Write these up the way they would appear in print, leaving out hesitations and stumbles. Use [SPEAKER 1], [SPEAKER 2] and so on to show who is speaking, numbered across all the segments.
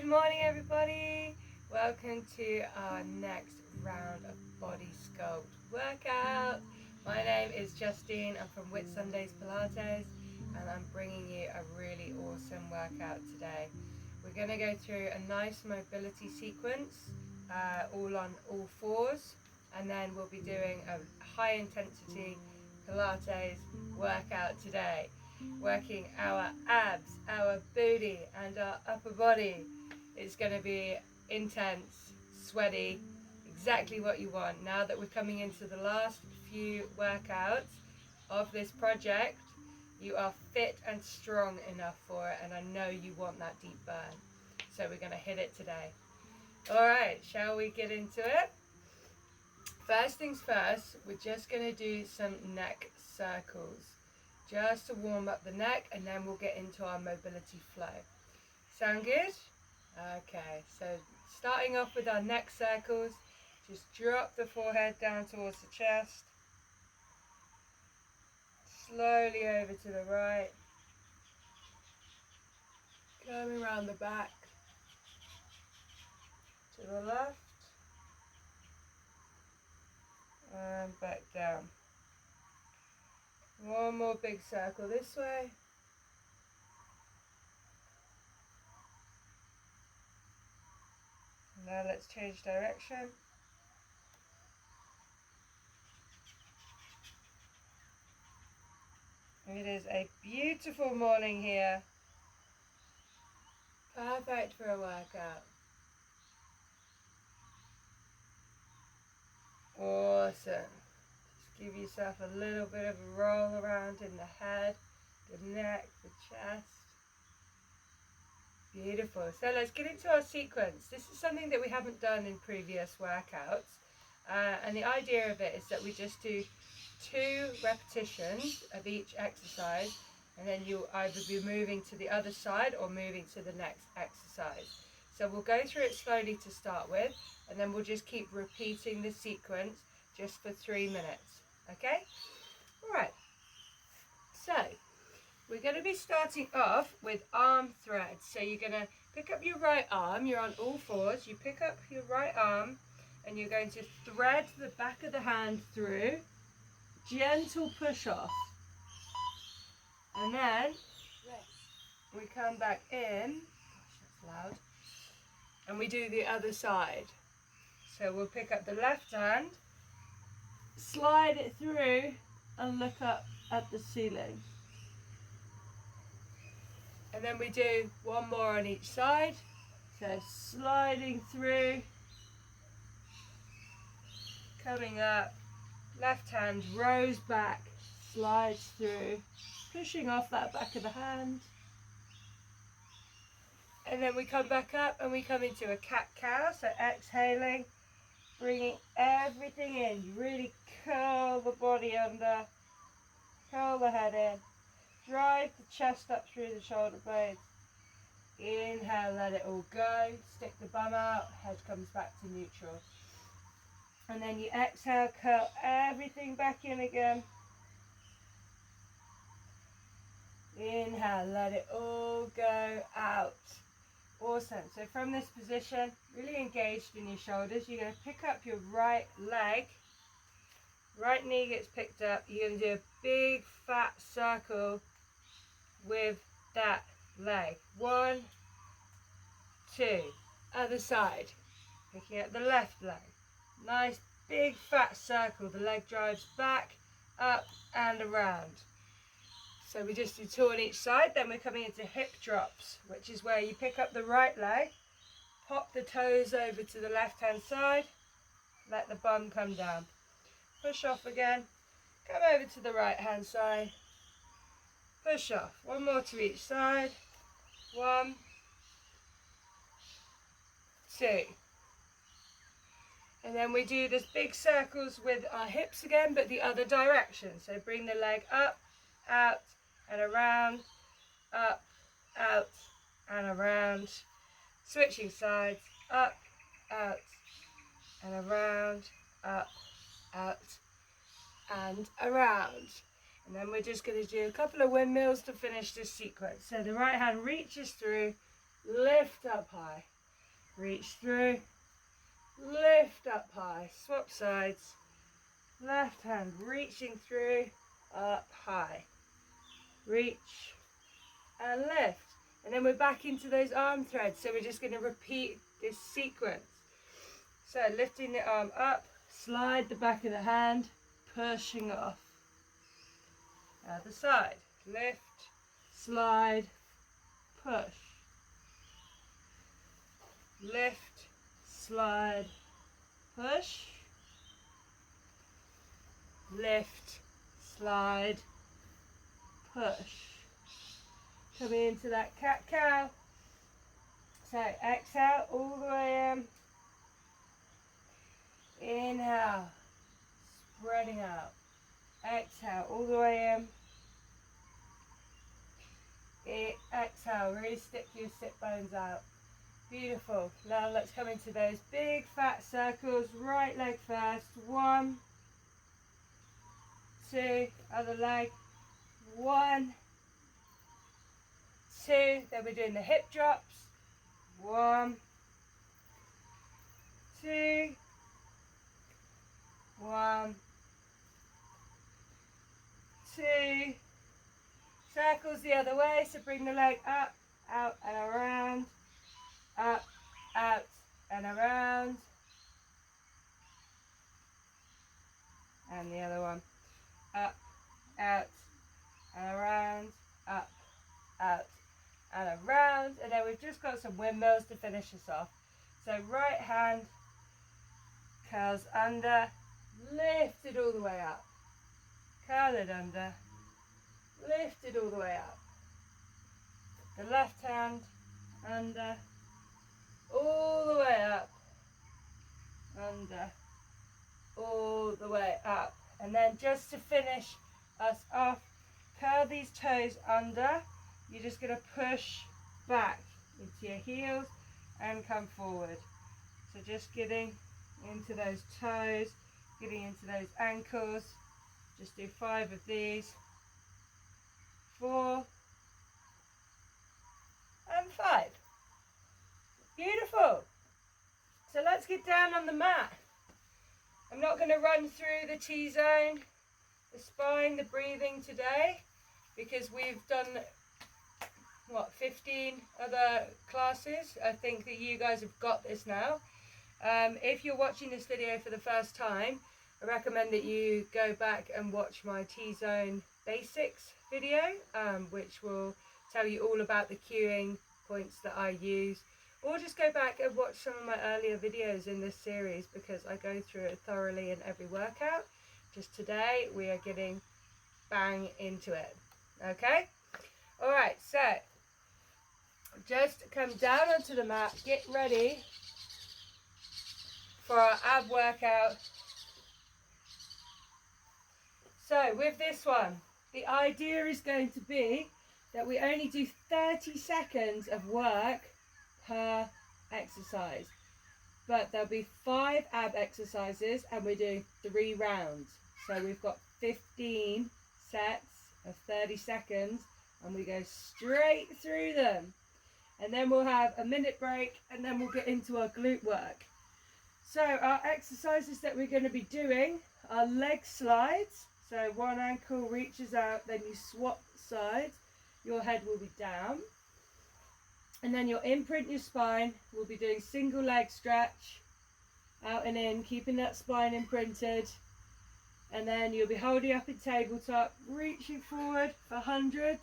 [SPEAKER 1] Good morning, everybody. Welcome to our next round of body sculpt workout. My name is Justine. I'm from HiiT Pilates, and I'm bringing you a really awesome workout today. We're going to go through a nice mobility sequence, all on all fours, and then we'll be doing a high intensity Pilates workout today, working our abs, our booty and our upper body. It's going to be intense, sweaty, exactly what you want. Now that we're coming into the last few workouts of this project, you are fit and strong enough for it, and I know you want that deep burn. So we're going to hit it today. Alright, shall we get into it? First things first, we're just going to do some neck circles, just to warm up the neck, and then we'll get into our mobility flow. Sound good? Okay, so starting off with our neck circles, just drop the forehead down towards the chest, slowly over to the right, coming around the back, to the left, and back down. One more big circle this way. Now let's change direction. It is a beautiful morning here. Perfect for a workout. Awesome. Just give yourself a little bit of a roll around in the head, the neck, the chest. Beautiful. So let's get into our sequence. This is something that we haven't done in previous workouts. And the idea of it is that we just do 2 repetitions of each exercise, and then you'll either be moving to the other side or moving to the next exercise. So we'll go through it slowly to start with, and then we'll just keep repeating the sequence just for 3 minutes. Okay? Alright. So we're going to be starting off with arm threads. So you're going to pick up your right arm, you're on all fours, you pick up your right arm and you're going to thread the back of the hand through, gentle push off, and then we come back in, gosh that's loud, and we do the other side. So we'll pick up the left hand, slide it through and look up at the ceiling. And then we do one more on each side. So sliding through, coming up, left hand rows back, slides through, pushing off that back of the hand. And then we come back up and we come into a cat-cow, so exhaling, bringing everything in. You really curl the body under, curl the head in. Drive the chest up through the shoulder blades. Inhale, let it all go. Stick the bum out, head comes back to neutral. And then you exhale, curl everything back in again. Inhale, let it all go out. Awesome. So from this position, really engaged in your shoulders, you're going to pick up your right leg. Right knee gets picked up. You're going to do a big fat circle with that leg. 1, 2. Other side. Picking up the left leg. Nice big fat circle. The leg drives back, up and around. So we just do 2 on each side. Then we're coming into hip drops, which is where you pick up the right leg, pop the toes over to the left hand side, let the bum come down. Push off again, come over to the right hand side, push off. 1 more to each side. 1, 2. And then we do this big circles with our hips again, but the other direction. So bring the leg up, out and around, up, out and around. Switching sides, up, out and around, up, out and around. And then we're just going to do a couple of windmills to finish this sequence. So the right hand reaches through, lift up high. reach through, lift up high, swap sides, left hand reaching through, up high, reach and lift. And then we're back into those arm threads, so we're just going to repeat this sequence. So lifting the arm up, slide the back of the hand, pushing off. Other side, lift, slide, push, lift, slide, push, lift, slide, push. Coming into that cat-cow. So exhale all the way in. Inhale, spreading out. Exhale all the way in. Exhale, really stick your sit bones out. Beautiful. Now let's come into those big fat circles. Right leg first. 1, 2, other leg. 1, 2. Then we're doing the hip drops. 1, 2, 1, 2. Circles the other way, so bring the leg up, out and around, up, out and around. And the other one, up, out and around, up, out and around. And then we've just got some windmills to finish us off. So right hand curls under, lift it all the way up, curl it under, lift it all the way up. The left hand under, all the way up, under, all the way up. And then just to finish us off, curl these toes under. You're just going to push back into your heels and come forward. So just getting into those toes, getting into those ankles. Just do 5 of these. 4 and 5. Beautiful. So let's get down on the mat. I'm not going to run through the T-zone, the spine, the breathing today, because we've done, 15 other classes. I think that you guys have got this now. If you're watching this video for the first time, I recommend that you go back and watch my T-zone basics video, which will tell you all about the cueing points that I use. Or just go back and watch some of my earlier videos in this series, because I go through it thoroughly in every workout. Just today, we are getting bang into it. Okay? Alright, so just come down onto the mat, get ready for our ab workout. So with this one, the idea is going to be that we only do 30 seconds of work per exercise, but there'll be 5 ab exercises and we're doing 3 rounds. So we've got 15 sets of 30 seconds and we go straight through them. And then we'll have a minute break and then we'll get into our glute work. So our exercises that we're going to be doing are leg slides. So one ankle reaches out, then you swap sides. Your head will be down. And then you'll imprint your spine. We'll be doing single leg stretch, out and in, keeping that spine imprinted. And then you'll be holding up in tabletop, reaching forward for hundreds.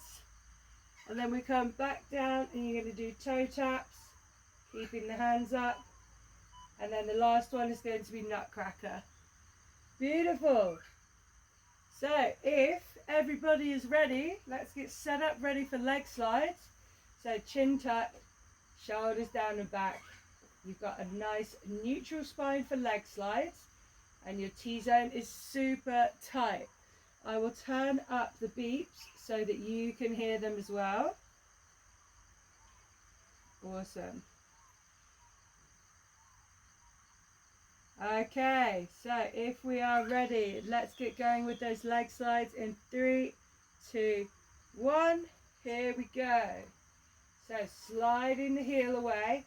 [SPEAKER 1] And then we come back down and you're going to do toe taps, keeping the hands up. And then the last one is going to be nutcracker. Beautiful. So if everybody is ready, let's get set up ready for leg slides. So chin tuck, shoulders down and back. You've got a nice neutral spine for leg slides and your T-zone is super tight. I will turn up the beeps so that you can hear them as well. Awesome. Okay, so if we are ready, let's get going with those leg slides in 3, 2, 1. Here we go. So sliding the heel away,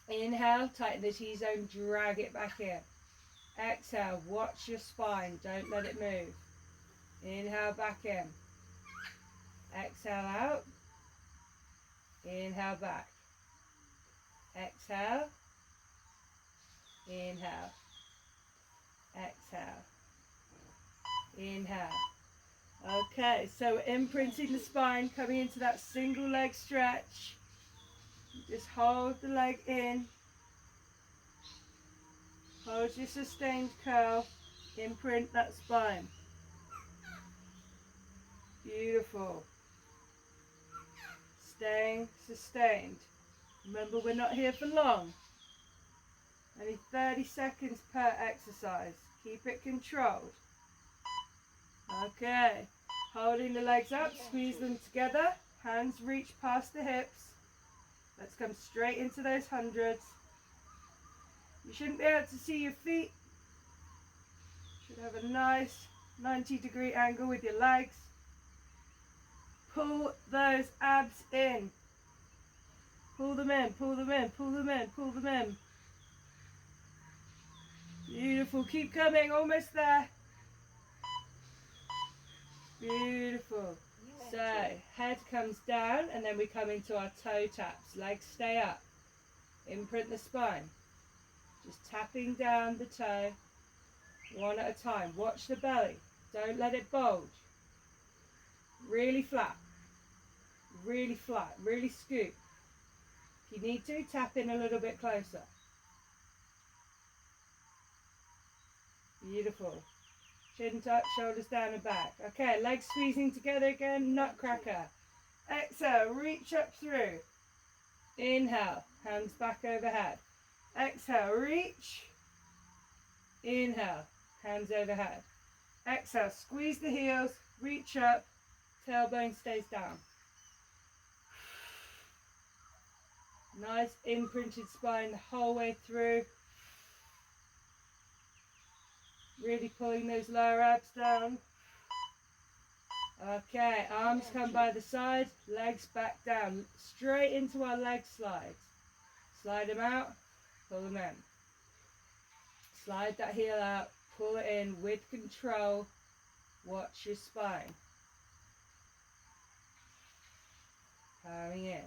[SPEAKER 1] Inhale, tighten the T-zone, drag it back in. Exhale, watch your spine, don't let it move. Inhale, back in. Exhale out. Inhale, back. Exhale. Inhale. Exhale. Inhale. Okay, so we're imprinting the spine, coming into that single leg stretch. Just hold the leg in. Hold your sustained curl. Imprint that spine. Beautiful. Staying sustained. Remember, we're not here for long. Only 30 seconds per exercise. Keep it controlled. Okay. Holding the legs up, squeeze them together. Hands reach past the hips. Let's come straight into those hundreds. You shouldn't be able to see your feet. Should have a nice 90-degree angle with your legs. Pull those abs in. Pull them in, pull them in, pull them in, pull them in. Beautiful. Keep coming. Almost there. Beautiful. So, head comes down and then we come into our toe taps. Legs stay up. Imprint the spine. Just tapping down the toe one at a time. Watch the belly. Don't let it bulge. Really flat. Really flat. Really scoop. If you need to, tap in a little bit closer. Beautiful. Chin tuck, shoulders down and back. Okay, legs squeezing together again, nutcracker. Exhale, reach up through. Inhale, hands back overhead. Exhale, reach. Inhale, hands overhead. Exhale, squeeze the heels, reach up, tailbone stays down. Nice imprinted spine the whole way through. Really pulling those lower abs down. Okay, arms come by the side, legs back down. Straight into our leg slides. Slide them out, pull them in. Slide that heel out, pull it in with control. Watch your spine. Powering in.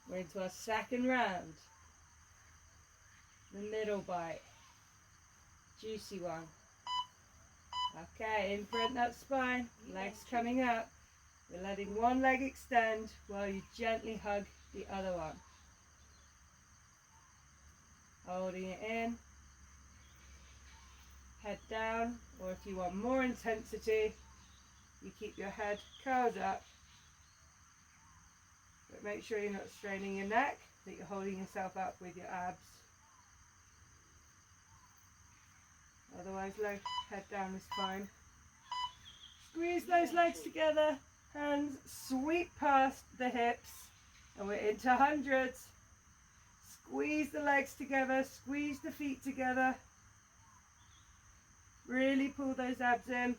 [SPEAKER 1] We're into our second round. The middle bite. Juicy one. Okay, imprint that spine, legs coming up. We're letting one leg extend while you gently hug the other one. Holding it in. Head down, or if you want more intensity, you keep your head curled up. But make sure you're not straining your neck, that you're holding yourself up with your abs. Otherwise, head down is fine. Squeeze those legs together. Hands sweep past the hips. And we're into hundreds. Squeeze the legs together. Squeeze the feet together. Really pull those abs in.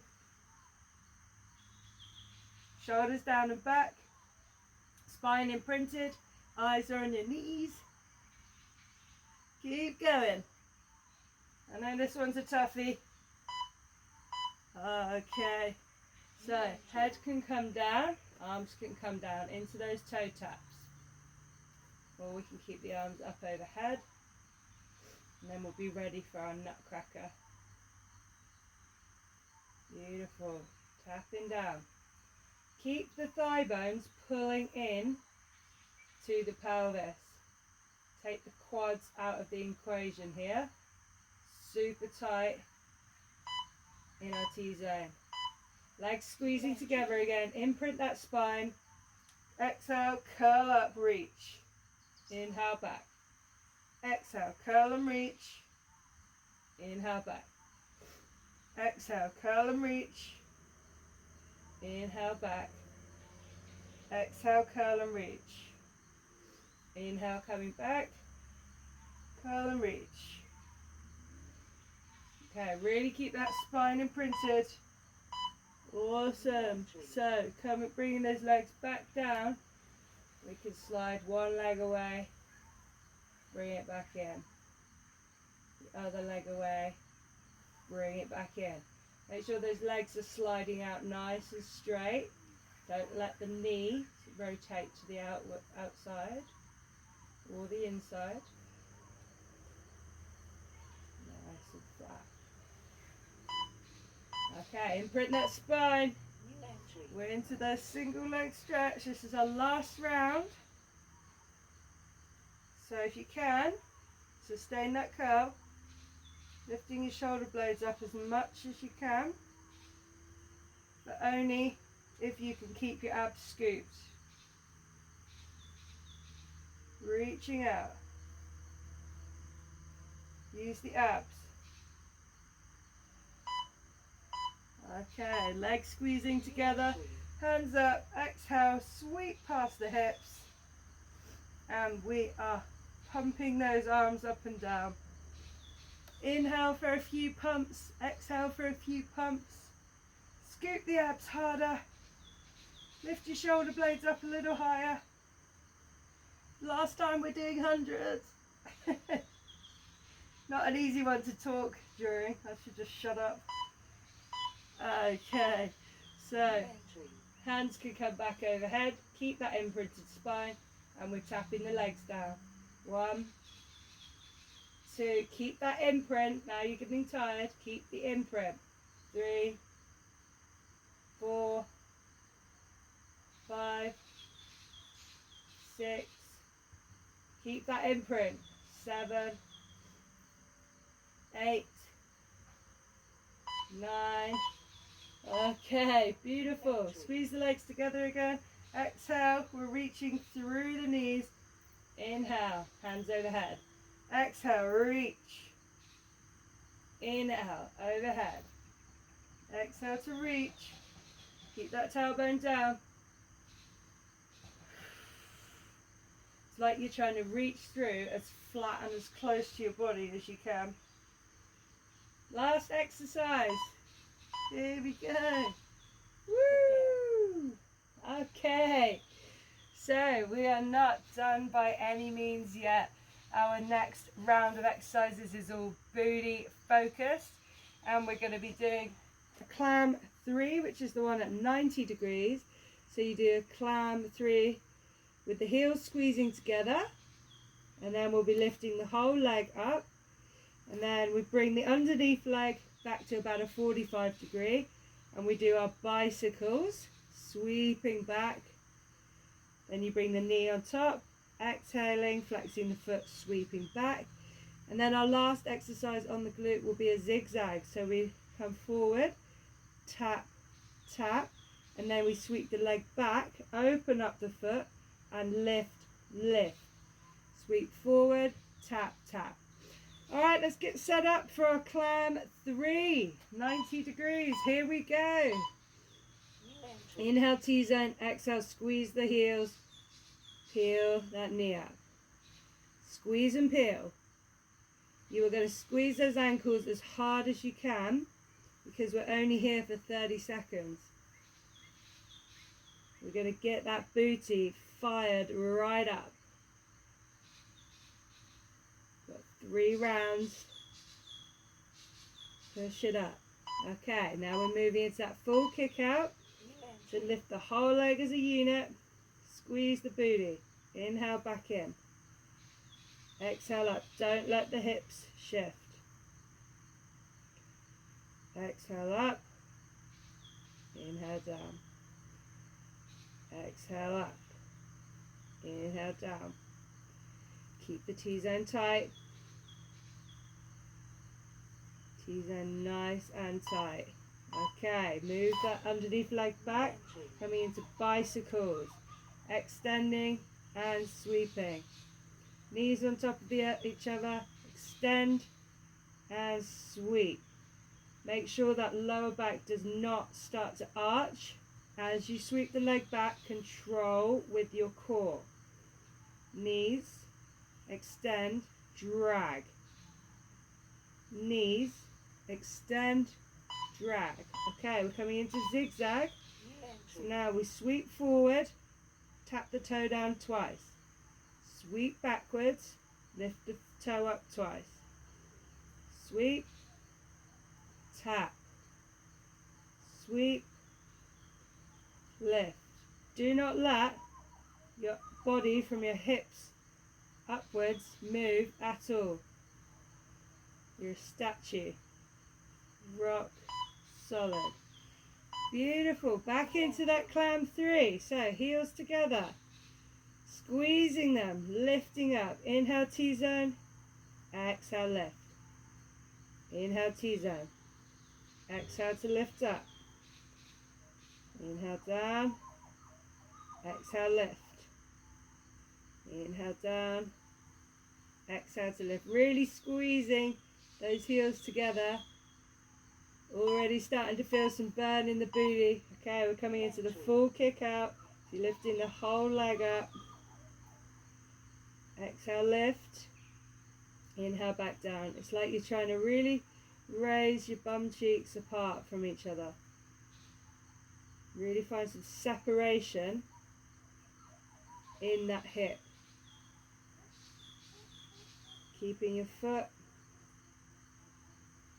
[SPEAKER 1] Shoulders down and back. Spine imprinted. Eyes are on your knees. Keep going. I know this one's a toughie. Okay. So, head can come down. Arms can come down into those toe taps. Or we can keep the arms up overhead. And then we'll be ready for our nutcracker. Beautiful. Tapping down. Keep the thigh bones pulling in to the pelvis. Take the quads out of the equation here. Super tight in our T-zone. Legs squeezing together again. Imprint that spine. Exhale, curl up, reach. Inhale, back. Exhale, curl and reach. Inhale, back. Exhale, curl and reach. Inhale, back. Exhale, curl and reach. Inhale, coming back. Curl and reach. Okay, really keep that spine imprinted. Awesome. So, bringing those legs back down. We can slide one leg away bring it back in. The other leg away, bring it back in. Make sure those legs are sliding out nice and straight. Don't let the knee rotate to the outside or the inside. Nice and flat. Okay, imprint that spine. We're into the single leg stretch. This is our last round. So if you can, sustain that curl, lifting your shoulder blades up as much as you can, but only if you can keep your abs scooped. Reaching out. Use the abs. Okay, legs squeezing together, hands up, exhale, sweep past the hips, and we are pumping those arms up and down. Inhale for a few pumps, exhale for a few pumps. Scoop the abs harder, lift your shoulder blades up a little higher. Last time we're doing hundreds. Not an easy one to talk during, I should just shut up. Okay, so hands can come back overhead, keep that imprinted spine, and we're tapping the legs down. 1, 2, keep that imprint. Now you're getting tired, keep the imprint. 3, 4, 5, 6, keep that imprint. 7, 8, 9. Okay, beautiful. Squeeze the legs together again. Exhale, we're reaching through the knees. Inhale, hands overhead. Exhale, reach. Inhale, overhead. Exhale to reach. Keep that tailbone down. It's like you're trying to reach through as flat and as close to your body as you can. Last exercise. Here we go. Woo! Okay. So we are not done by any means yet. Our next round of exercises is all booty focused, and we're going to be doing a clam 3, which is the one at 90 degrees. So you do a clam 3 with the heels squeezing together, and then we'll be lifting the whole leg up, and then we bring the underneath leg back to about a 45 degree, and we do our bicycles, sweeping back. Then you bring the knee on top, exhaling, flexing the foot, sweeping back. And then our last exercise on the glute will be a zigzag. So we come forward, tap, tap, and then we sweep the leg back, open up the foot, and lift, lift. Sweep forward, tap, tap. All right, let's get set up for our clam 3, 90 degrees. Here we go. Inhale, T-zone, exhale, squeeze the heels, peel that knee up. Squeeze and peel. You are going to squeeze those ankles as hard as you can because we're only here for 30 seconds. We're going to get that booty fired right up. Got 3 rounds. Push it up. Okay, now we're moving into that full kick out. So lift the whole leg as a unit. Squeeze the booty. Inhale back in. Exhale up. Don't let the hips shift. Exhale up. Inhale down. Exhale up. Inhale down. Keep the T-zone tight. T-zone nice and tight. Okay, move that underneath leg back, coming into bicycles, extending and sweeping. Knees on top of each other, extend and sweep. Make sure that lower back does not start to arch. As you sweep the leg back, control with your core. Knees, extend, drag. Knees, extend, drag. Okay, we're coming into zigzag. So now we sweep forward, tap the toe down twice. Sweep backwards, Lift the toe up twice. Sweep, tap, sweep, lift. Do not let your body from your hips upwards move at all. You're a statue. Rock solid. Beautiful. Back into that clam 3. So heels together. Squeezing them, lifting up. Inhale T-zone, exhale lift. Inhale T-zone, exhale to lift up. Inhale down, exhale lift. Inhale down, exhale to lift. Really squeezing those heels together. Already starting to feel some burn in the booty. Okay, we're coming into the full kick out. So you're lifting the whole leg up. Exhale, lift. Inhale, back down. It's like you're trying to really raise your bum cheeks apart from each other. Really find some separation in that hip. Keeping your foot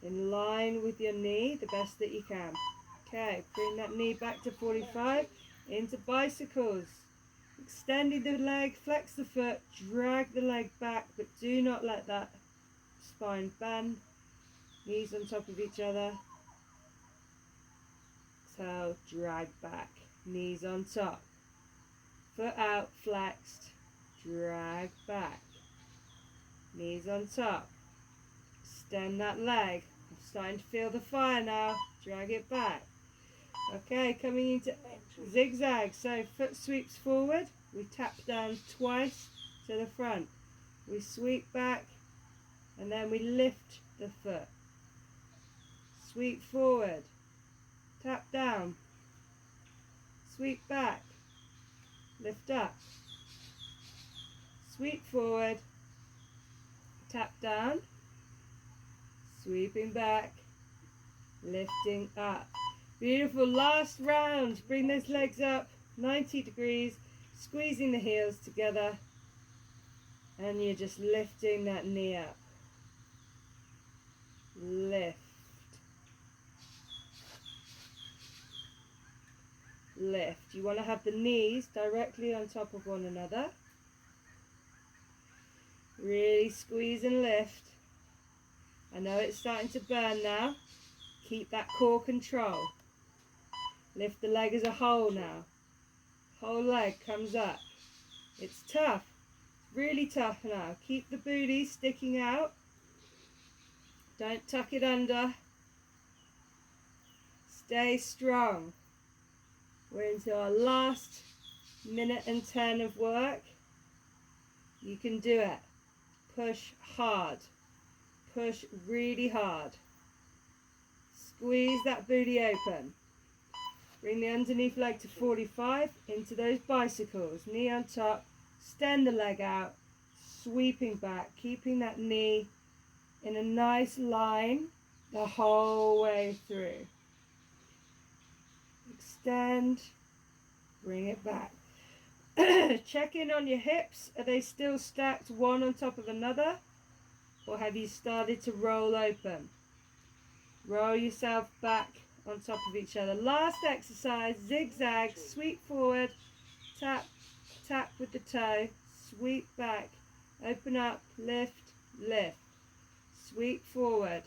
[SPEAKER 1] in line with your knee the best that you can. Okay, bring that knee back to 45, into bicycles. Extending the leg, flex the foot, drag the leg back, but do not let that spine bend. Knees on top of each other. Exhale, drag back. Knees on top. Foot out, flexed. Drag back. Knees on top. Extend that leg. I'm starting to feel the fire now. Drag it back. Okay, coming into zigzag. So foot sweeps forward. We tap down twice to the front. We sweep back and then we lift the foot. Sweep forward. Tap down. Sweep back. Lift up. Sweep forward. Tap down. Sweeping back. Lifting up. Beautiful. Last round. Bring those legs up 90 degrees. Squeezing the heels together. And you're just lifting that knee up. Lift. Lift. You want to have the knees directly on top of one another. Really squeeze and lift. I know it's starting to burn now. Keep that core control. Lift the leg as a whole now. Whole leg comes up. It's tough. Really tough now. Keep the booty sticking out. Don't tuck it under. Stay strong. We're into our last minute and 10 of work. You can do it. Push hard. Push really hard. Squeeze that booty open. Bring the underneath leg to 45 into those bicycles. Knee on top. Extend the leg out. Sweeping back. Keeping that knee in a nice line the whole way through. Extend. Bring it back. Check in on your hips. Are they still stacked one on top of another? Or have you started to roll open? Roll yourself back on top of each other. Last exercise, zigzag, sweep forward, tap, tap with the toe, sweep back, open up, lift, lift, sweep forward,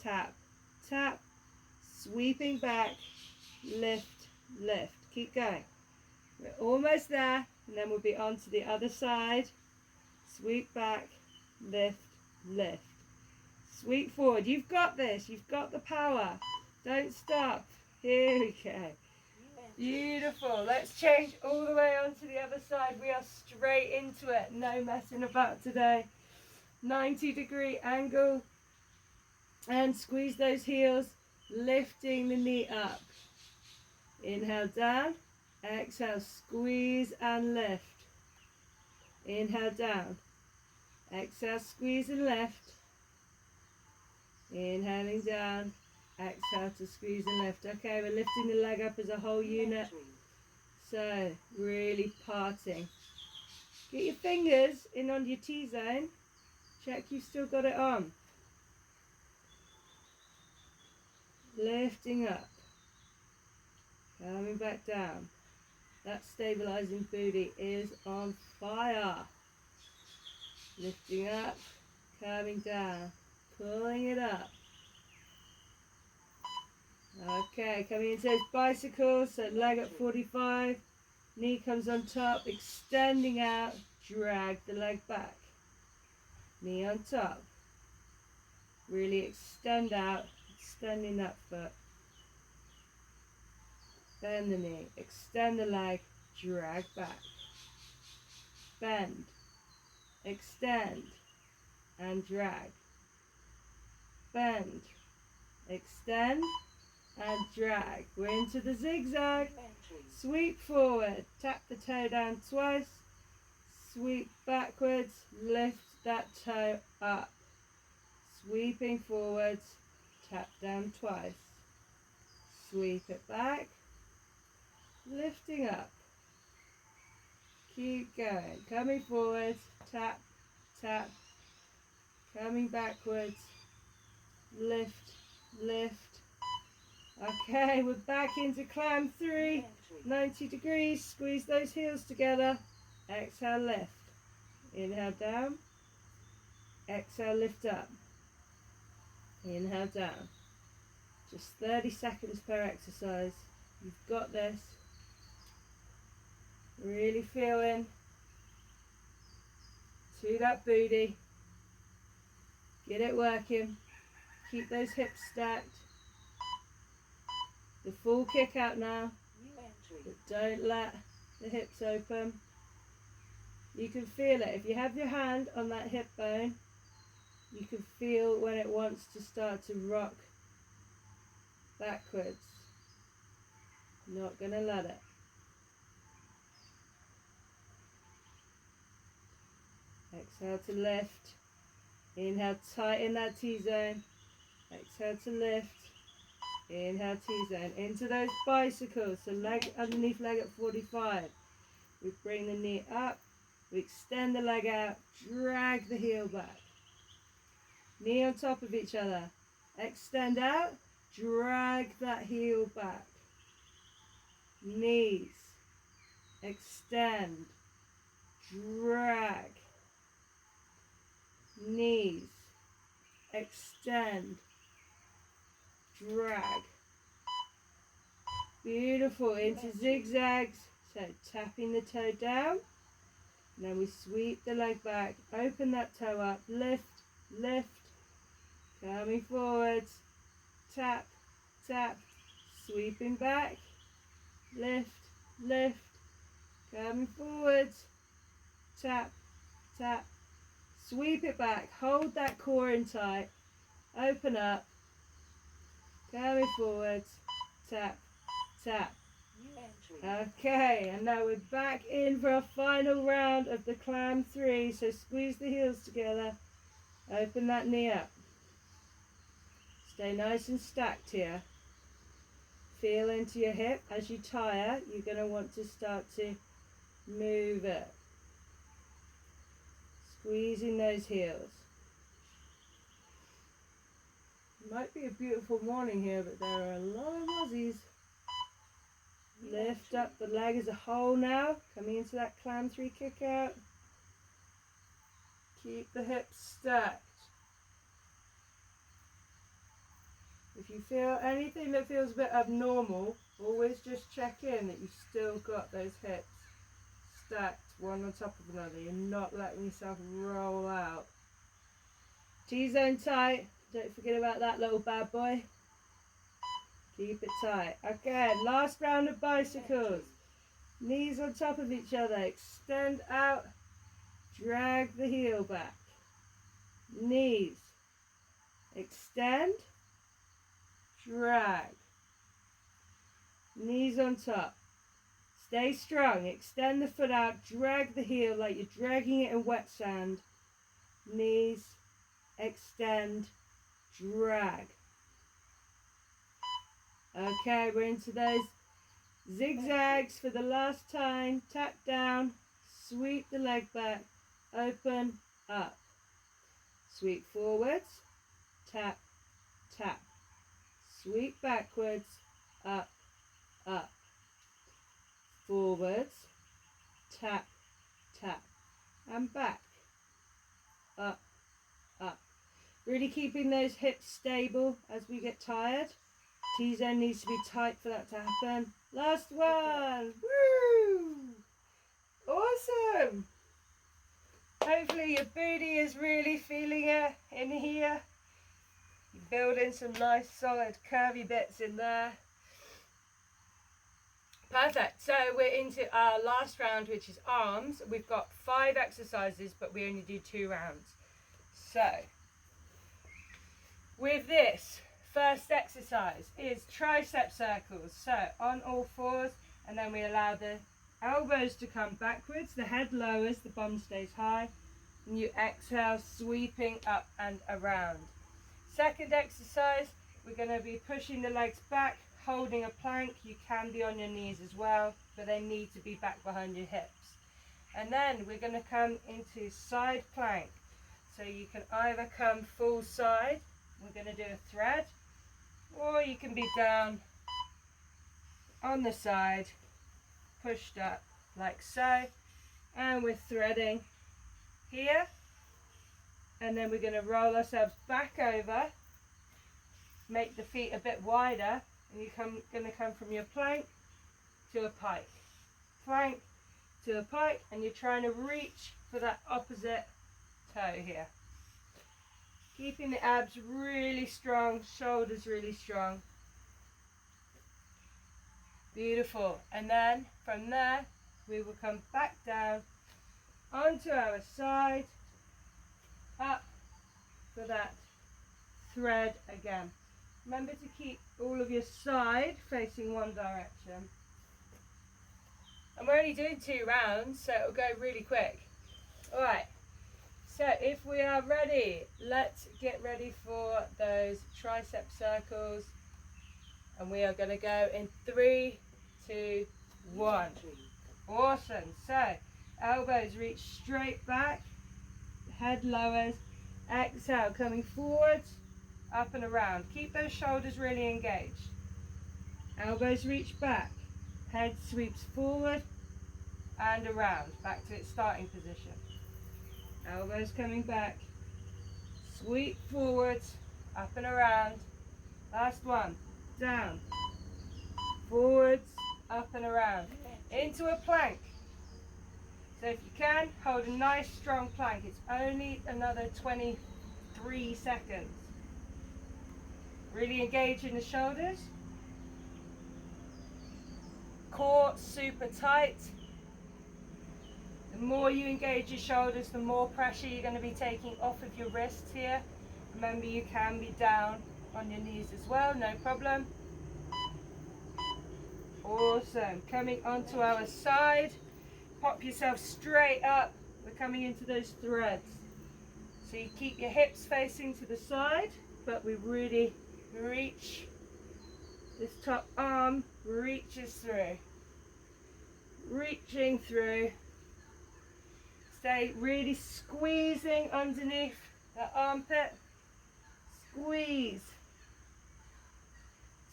[SPEAKER 1] tap, tap, sweeping back, lift, lift. Keep going. We're almost there, and then we'll be on to the other side. Sweep back, lift, lift. Sweep forward. You've got this. You've got the power. Don't stop. Here we go. Beautiful. Let's change all the way onto the other side. We are straight into it. No messing about today. 90-degree angle. And squeeze those heels. Lifting the knee up. Inhale down. Exhale. Squeeze and lift. Inhale down. Exhale. Squeeze and lift. Inhaling down. Exhale to squeeze and lift. Okay, we're lifting the leg up as a whole unit. So, really parting. Get your fingers in on your T-zone. Check you've still got it on. Lifting up. Coming back down. That stabilizing booty is on fire. Lifting up, coming down, pulling it up. Okay, coming into those bicycles, so leg at 45, knee comes on top, extending out, drag the leg back. Knee on top. Really extend out, extending that foot. Bend the knee, extend the leg, drag back. Bend, extend, and drag. Bend, extend, and drag. We're into the zigzag. Sweep forward, tap the toe down twice. Sweep backwards, lift that toe up. Sweeping forwards, tap down twice. Sweep it back, lifting up. Keep going, coming forwards, tap, tap, coming backwards, lift, lift. Okay, we're back into climb 3, 90 degrees, squeeze those heels together, exhale, lift. Inhale down, exhale, lift up. Inhale down. Just 30 seconds per exercise. You've got this. Really feeling to that booty. Get it working. Keep those hips stacked. The full kick out now. But don't let the hips open. You can feel it. If you have your hand on that hip bone, you can feel when it wants to start to rock backwards. Not going to let it. Exhale to lift. Inhale, tighten that T-zone. Exhale to lift. Inhale, T-zone. Into those bicycles. So leg underneath leg at 45. We bring the knee up. We extend the leg out. Drag the heel back. Knee on top of each other. Extend out. Drag that heel back. Knees. Extend. Drag. Knees. Extend. Drag. Beautiful. Into zigzags. So tapping the toe down. And then we sweep the leg back. Open that toe up. Lift. Lift. Coming forwards. Tap. Tap. Sweeping back. Lift. Lift. Coming forwards. Tap. Tap. Sweep it back. Hold that core in tight. Open up. Coming forwards. Tap. Tap. Okay, and now we're back in for our final round of the climb 3. So squeeze the heels together. Open that knee up. Stay nice and stacked here. Feel into your hip. As you tire, you're going to want to start to move it. Squeezing those heels. It might be a beautiful morning here, but there are a lot of Aussies. Lift up the leg as a whole now. Coming into that climb 3 kick out. Keep the hips stacked. If you feel anything that feels a bit abnormal, always just check in that you've still got those hips stacked one on top of another. You're not letting yourself roll out. T-zone tight. Don't forget about that little bad boy. Keep it tight. Okay, last round of bicycles. Knees on top of each other. Extend out. Drag the heel back. Knees. Extend. Drag. Knees on top. Stay strong. Extend the foot out. Drag the heel like you're dragging it in wet sand. Knees. Extend. Drag. Okay, we're into those zigzags for the last time. Tap down. Sweep the leg back, open, up. Sweep forwards, tap, tap. Sweep backwards, up, up. Forwards, tap, tap. And back, up, up. Really keeping those hips stable as we get tired. T-zone needs to be tight for that to happen. Last one. Woo! Awesome. Hopefully your booty is really feeling it in here. You're building some nice solid curvy bits in there. Perfect. So we're into our last round, which is arms. We've got 5 exercises, but we only do 2 rounds. So with this, first exercise is tricep circles. So on all fours, and then we allow the elbows to come backwards, the head lowers, the bum stays high, and you exhale, sweeping up and around. Second exercise, we're going to be pushing the legs back, holding a plank. You can be on your knees as well, but they need to be back behind your hips. And then we're going to come into side plank. So you can either come full side, we're going to do a thread, or you can be down on the side, pushed up like so, and we're threading here, and then we're going to roll ourselves back over, make the feet a bit wider, and you're going to come from your plank to a pike, plank to a pike, and you're trying to reach for that opposite toe here, keeping the abs really strong, shoulders really strong. Beautiful. And then from there we will come back down onto our side, up for that thread again. Remember to keep all of your side facing one direction. And we're only doing 2 rounds, so it'll go really quick. Alright, so if we are ready, let's get ready for those tricep circles. And we are going to go in 3, 2, 1. Awesome. So elbows reach straight back, head lowers, exhale, coming forwards, up and around. Keep those shoulders really engaged. Elbows reach back, head sweeps forward and around, back to its starting position. Elbows coming back, sweep forwards, up and around. Last one. Down, forwards, up and around, into a plank. So if you can, hold a nice strong plank. It's only another 23 seconds. Really engage in the shoulders. Core super tight. The more you engage your shoulders, the more pressure you're going to be taking off of your wrists here. Remember, you can be down on your knees as well, no problem. Awesome. Coming onto our side, pop yourself straight up. We're coming into those threads. So you keep your hips facing to the side, but we really reach. This top arm reaches through. Reaching through. Stay really squeezing underneath the armpit. Squeeze.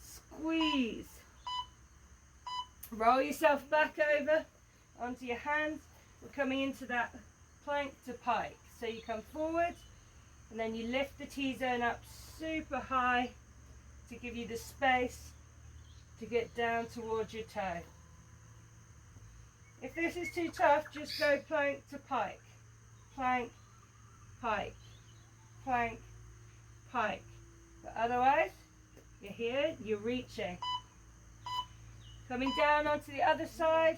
[SPEAKER 1] Squeeze. Roll yourself back over onto your hands. We're coming into that plank to pike. So you come forward and then you lift the T-zone up super high to give you the space to get down towards your toe. If this is too tough, just go plank to pike. Plank, pike, plank, pike. But otherwise, you're here, you're reaching. Coming down onto the other side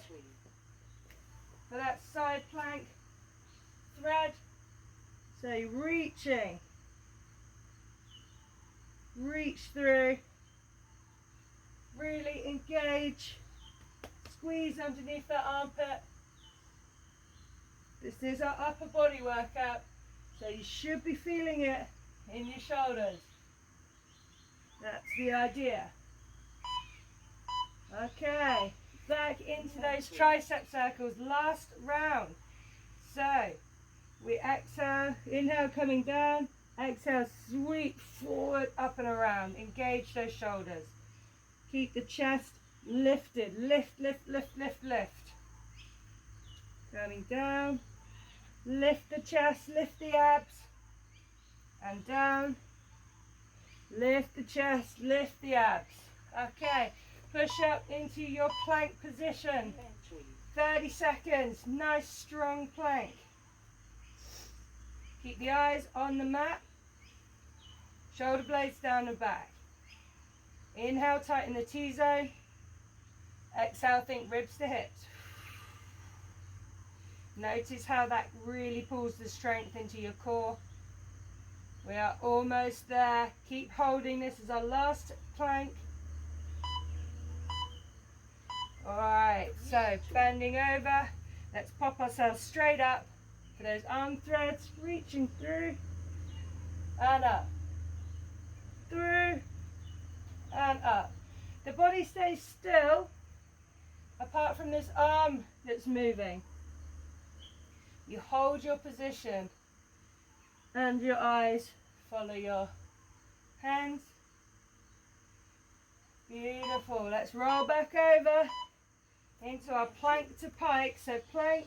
[SPEAKER 1] for that side plank thread. So you're reaching. Reach through. Really engage. Squeeze underneath that armpit. This is our upper body workout, so you should be feeling it in your shoulders. That's the idea. Okay, back into those tricep circles. Last round. So we exhale, inhale coming down, exhale sweep forward, up and around. Engage those shoulders. Keep the chest lifted, lift, lift, lift, lift, lift. Coming down, lift the chest, lift the abs, and down. Lift the chest, lift the abs. Okay, push up into your plank position. 30 seconds, nice strong plank. Keep the eyes on the mat, shoulder blades down and back. Inhale, tighten the T-zone. Exhale, think ribs to hips. Notice how that really pulls the strength into your core. We are almost there. Keep holding this as our last plank. Alright, so bending over. Let's pop ourselves straight up for those arm threads, reaching through and up. Through and up. The body stays still apart from this arm that's moving. You hold your position and your eyes follow your hands. Beautiful. Let's roll back over into our plank to pike. So plank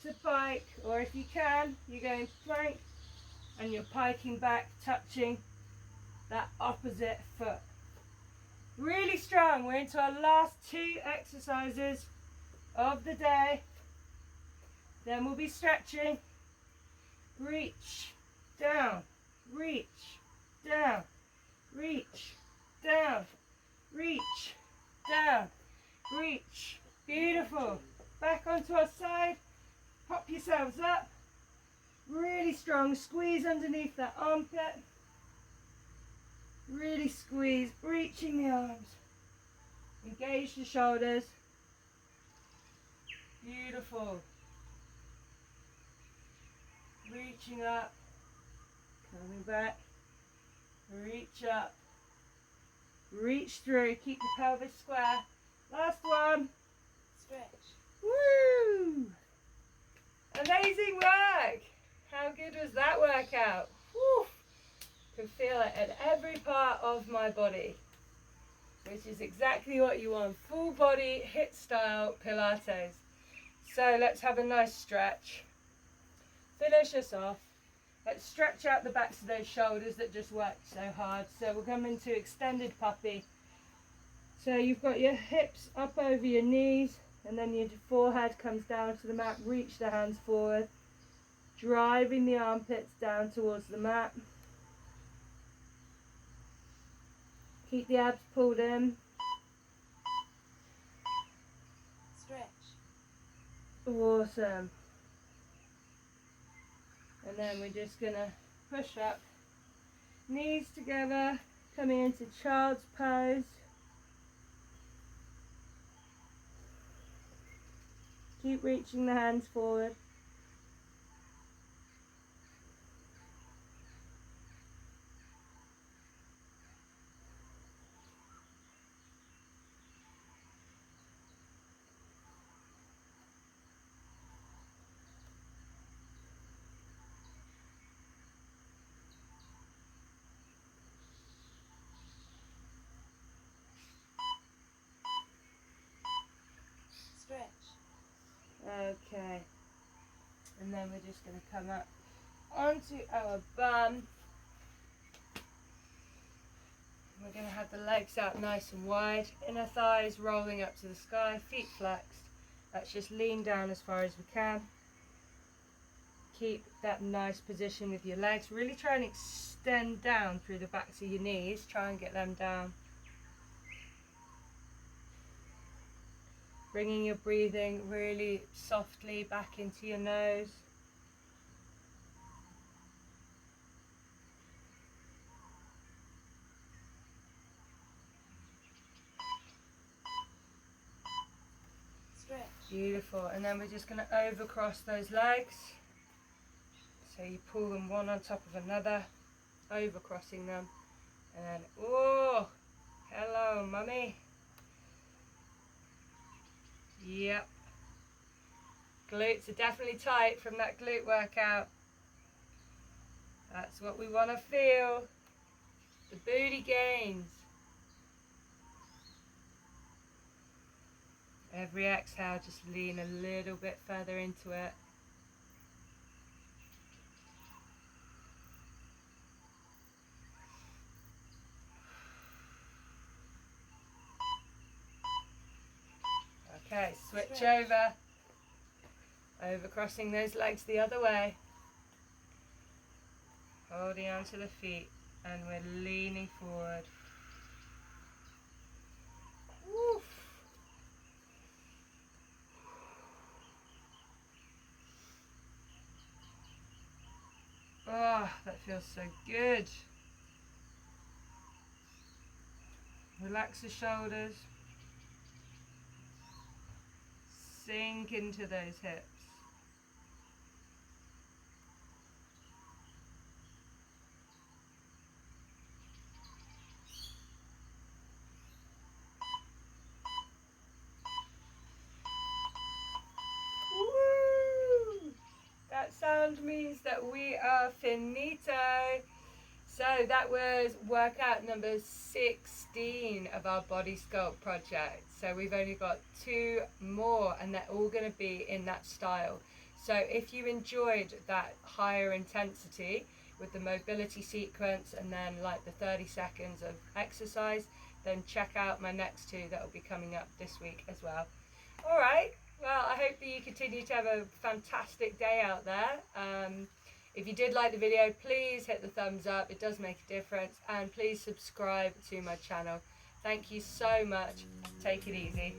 [SPEAKER 1] to pike, or if you can, you're going plank and you're piking back, touching that opposite foot. Really strong. We're into our last 2 exercises of the day. Then we'll be stretching. Reach, down, reach, down, reach, down, reach, down, reach. Beautiful. Back onto our side. Pop yourselves up. Really strong. Squeeze underneath that armpit. Really squeeze, reaching the arms. Engage the shoulders. Beautiful. Reaching up, coming back, reach up, reach through, keep the pelvis square. Last one. Stretch. Woo! Amazing work! How good was that workout? Woo! Can feel it at every part of my body, which is exactly what you want. Full body, HiiT style Pilates. So let's have a nice stretch. Finish us off. Let's stretch out the backs of those shoulders that just worked so hard. So we'll come into extended puppy. So you've got your hips up over your knees, and then your forehead comes down to the mat. Reach the hands forward, driving the armpits down towards the mat. Keep the abs pulled in. Stretch. Awesome. And then we're just going to push up, knees together, coming into child's pose. Keep reaching the hands forward. Okay, and then we're just going to come up onto our bum. We're going to have the legs out nice and wide, inner thighs rolling up to the sky, feet flexed. Let's just lean down as far as we can. Keep that nice position with your legs. Really try and extend down through the backs of your knees. Try and get them down. Bringing your breathing really softly back into your nose. Stretch. Beautiful. And then we're just going to overcross those legs. So you pull them one on top of another, overcrossing them. And then, oh, hello, mummy. Yep. Glutes are definitely tight from that glute workout. That's what we want to feel. The booty gains. Every exhale, just lean a little bit further into it. Okay, switch over. Over crossing those legs the other way. Holding onto the feet, and we're leaning forward. Woof. Oh, that feels so good. Relax the shoulders. Sink into those hips. Woo! That sound means that we are finito. So that was workout number 16 of our Body Sculpt project. So we've only got 2 more, and they're all going to be in that style. So if you enjoyed that higher intensity with the mobility sequence and then like the 30 seconds of exercise, then check out my next 2 that will be coming up this week as well. All right, well, I hope that you continue to have a fantastic day out there. If you did like the video, please hit the thumbs up. It does make a difference. And please subscribe to my channel. Thank you so much. Take it easy.